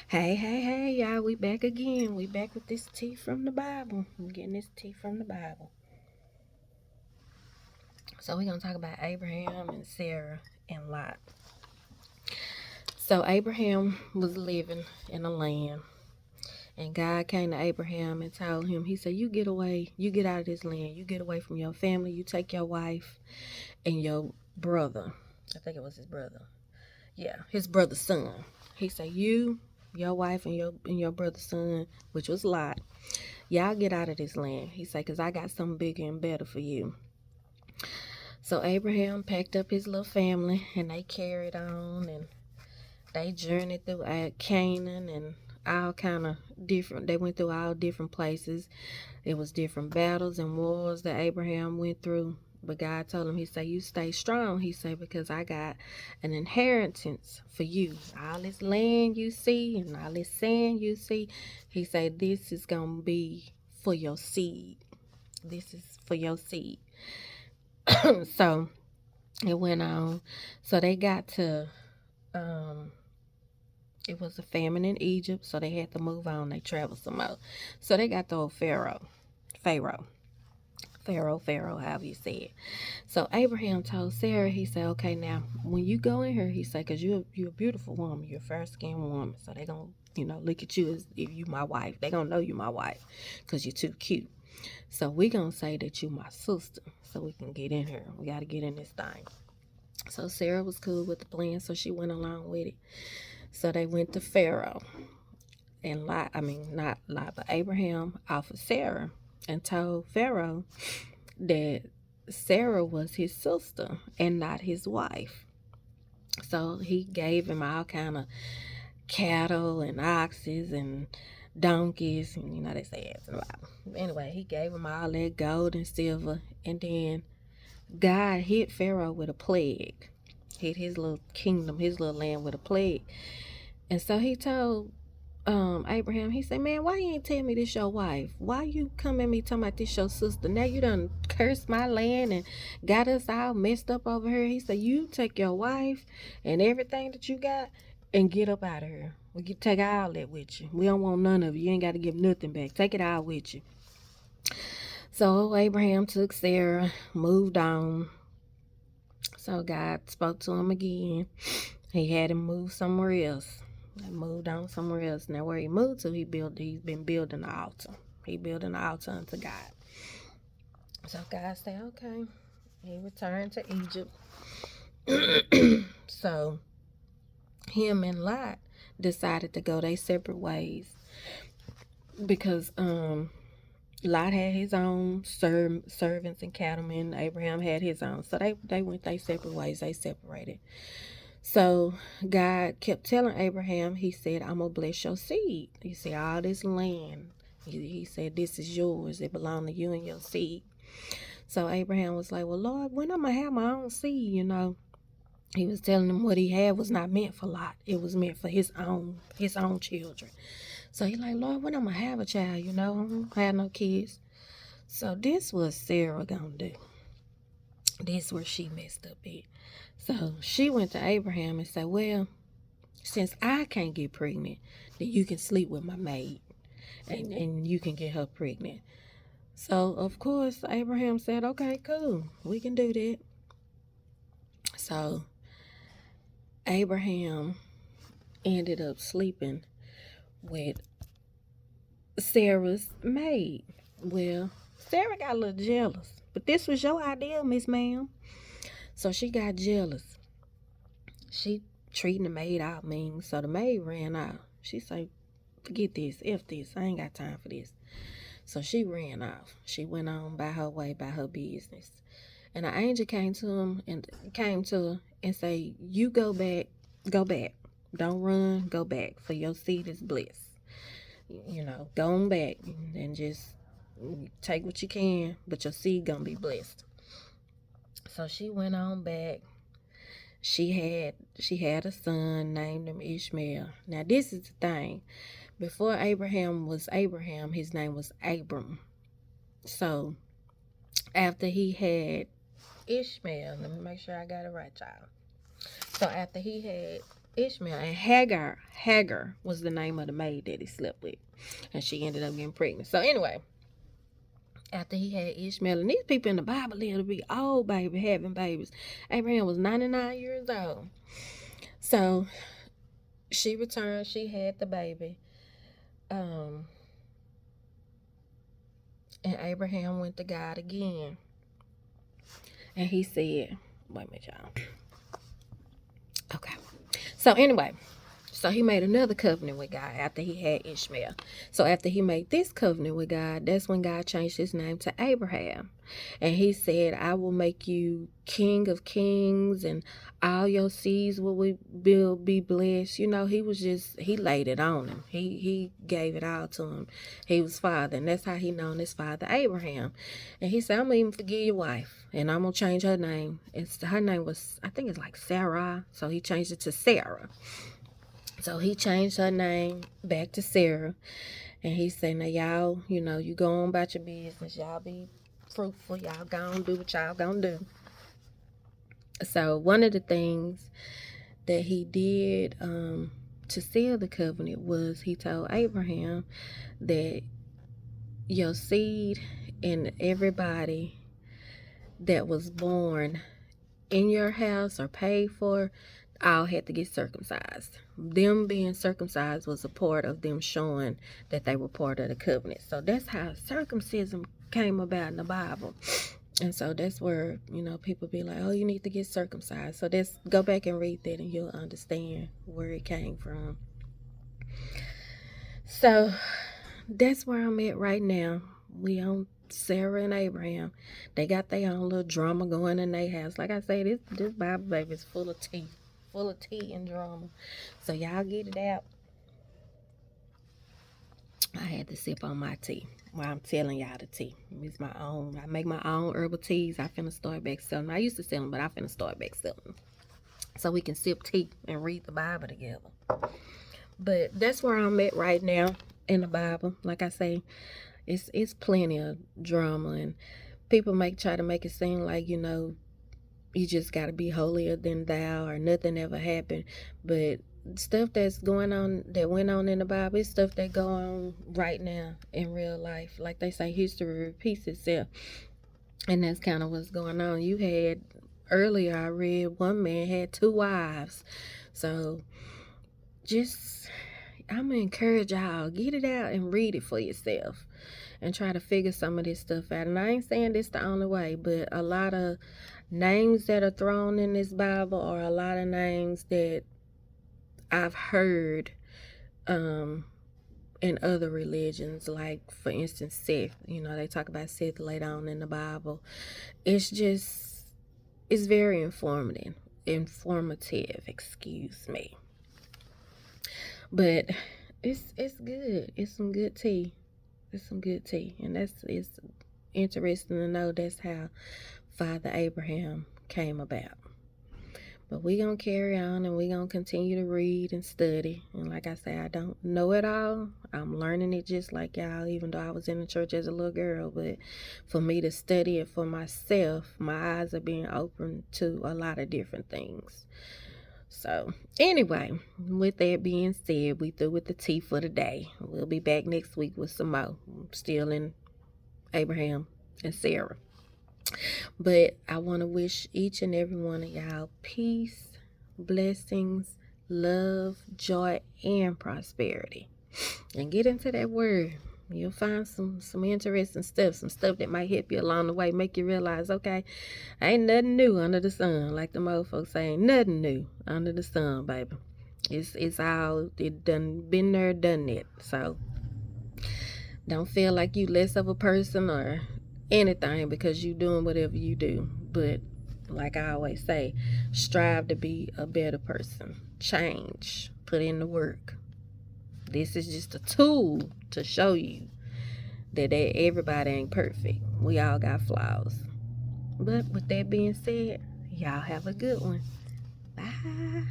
Hey, y'all. We back again. We back with this tea from the Bible. I'm getting this tea from the Bible. So we're going to talk about Abraham and Sarah and Lot. So Abraham was living in a land. And God came to Abraham and told him, he said, you get away. You get out of this land. You get away from your family. You take your wife and your brother. I think it was his brother. Yeah, his brother's son. He said, your wife and your brother's son, which was Lot. Y'all get out of this land. He said, because I got something bigger and better for you. So Abraham packed up his little family and they carried on and they journeyed through Canaan and all kind of different. They went through all different places. It was different battles and wars that Abraham went through. But God told him, he said, you stay strong. He said, because I got an inheritance for you. All this land you see and all this sand you see, he said, this is going to be for your seed. This is for your seed. So it went on. So they got to, it was a famine in Egypt. So they had to move on. They traveled some more. So they got the old Pharaoh, however you say it. So Abraham told Sarah, he said, okay, now when you go in here, he said, because you're a beautiful woman, you're a fair skinned woman. So they're going to, look at you as if you my wife. They're going to know you my wife because you're too cute. So we going to say that you my sister so we can get in here. We got to get in this thing. So Sarah was cool with the plan, so she went along with it. So they went to Pharaoh and not Lot, but Abraham offered Sarah and told Pharaoh that Sarah was his sister and not his wife. So he gave him all kind of cattle and oxes and donkeys, and they say it's a lot. Anyway, he gave him all that gold and silver, and then God hit Pharaoh with a plague, hit his little kingdom, his little land with a plague. And so he told Abraham, he said, man, why you ain't tell me this your wife? Why you come at me talking about this your sister? Now you done cursed my land and got us all messed up over here. He said, you take your wife and everything that you got and get up out of here. We can take all that with you. We don't want none of it. You ain't got to give nothing back. Take it all with you. So Abraham took Sarah, moved on. So God spoke to him again. He had him move somewhere else. He moved on somewhere else. Now where he moved to, he's been building an altar. He building an altar unto God. So God said, okay. He returned to Egypt. So him and Lot decided to go their separate ways because Lot had his own servants and cattlemen. Abraham had his own. So they went their separate ways. They separated. So God kept telling Abraham, he said, I'm going to bless your seed. He said, all this land, he said, this is yours. It belongs to you and your seed. So Abraham was like, well, Lord, when am I have my own seed, He was telling him what he had was not meant for Lot. It was meant for his own children. So he like, Lord, when am I have a child, I don't have no kids. So this was Sarah gonna do. This where she messed up at. So she went to Abraham and said, well, since I can't get pregnant, then you can sleep with my maid and you can get her pregnant. So, of course, Abraham said, okay, cool. We can do that. So, Abraham ended up sleeping with Sarah's maid. Well, Sarah got a little jealous. But this was your idea, Miss Ma'am. So she got jealous. She treating the maid out mean. So the maid ran out. She said, forget this, F this. I ain't got time for this. So she ran off. She went on by her way, by her business. And an angel came to her and say, you go back. Don't run, go back. For your seed is blessed. Go on back and just take what you can, but your seed gonna be blessed. So she went on back. She had a son, named him Ishmael. Now this is the thing. Before Abraham was Abraham, his name was Abram. So after he had Ishmael, let me make sure I got it right, y'all. So after he had Ishmael, and Hagar was the name of the maid that he slept with, and she ended up getting pregnant. So anyway, after he had Ishmael, and these people in the Bible lived to be old, baby, having babies. Abraham was 99 years old. So she returned, she had the baby. And Abraham went to God again. And he said, wait a minute, y'all. Okay. So anyway, so he made another covenant with God after he had Ishmael. So after he made this covenant with God, that's when God changed his name to Abraham. And he said, I will make you king of kings, and all your seeds will be blessed. You know, he laid it on him. He gave it all to him. He was father, and that's how he known his father Abraham. And he said, I'm going to even forgive your wife, and I'm going to change her name. Her name was, I think it's like Sarah. So he changed it to Sarah. So he changed her name back to Sarah. And he said, now y'all, you go on about your business. Y'all be fruitful. Y'all go on do what y'all gonna do. So one of the things that he did to seal the covenant was he told Abraham that your seed and everybody that was born in your house or paid for all had to get circumcised. Them being circumcised was a part of them showing that they were part of the covenant. So that's how circumcision came about in the Bible. And so that's where, people be like, oh, you need to get circumcised. So let's go back and read that and you'll understand where it came from. So that's where I'm at right now. We on Sarah and Abraham. They got their own little drama going in their house. Like I say, this Bible baby is full of tea. Full of tea and drama. So y'all get it out. I had to sip on my tea while I'm telling y'all the tea. It's my own. I make my own herbal teas. I finna start back selling. I used to sell them, but I finna start back selling them. So we can sip tea and read the Bible together. But that's where I'm at right now in the Bible. Like I say, it's plenty of drama, and people try to make it seem like, you just got to be holier than thou or nothing ever happened. But stuff that went on in the Bible is stuff that go on right now in real life. Like they say, history repeats itself. And that's kind of what's going on. You had, earlier I read, one man had 2 wives. So I'm going to encourage y'all, get it out and read it for yourself and try to figure some of this stuff out. And I ain't saying this the only way, but a lot of names that are thrown in this Bible are a lot of names that I've heard in other religions. Like, for instance, Seth. They talk about Seth later on in the Bible. It's very informative. Excuse me. But it's good. It's some good tea. And it's interesting to know that's how Father Abraham came about. But we're going to carry on and we're going to continue to read and study. And like I say, I don't know it all. I'm learning it just like y'all, even though I was in the church as a little girl. But for me to study it for myself, my eyes are being opened to a lot of different things. So anyway, with that being said, we through with the tea for the day. We'll be back next week with some more. Still in Abraham and Sarah. But I want to wish each and every one of y'all peace, blessings, love, joy, and prosperity. And get into that word. You'll find some interesting stuff, some stuff that might help you along the way, make you realize, okay, ain't nothing new under the sun. Like the old folks say, ain't nothing new under the sun, baby. It's all, it done been there, done it. So don't feel like you less of a person or anything because you doing whatever you do. But like I always say, strive to be a better person. Change. Put in the work. This is just a tool to show you that everybody ain't perfect. We all got flaws. But with that being said, y'all have a good one. Bye.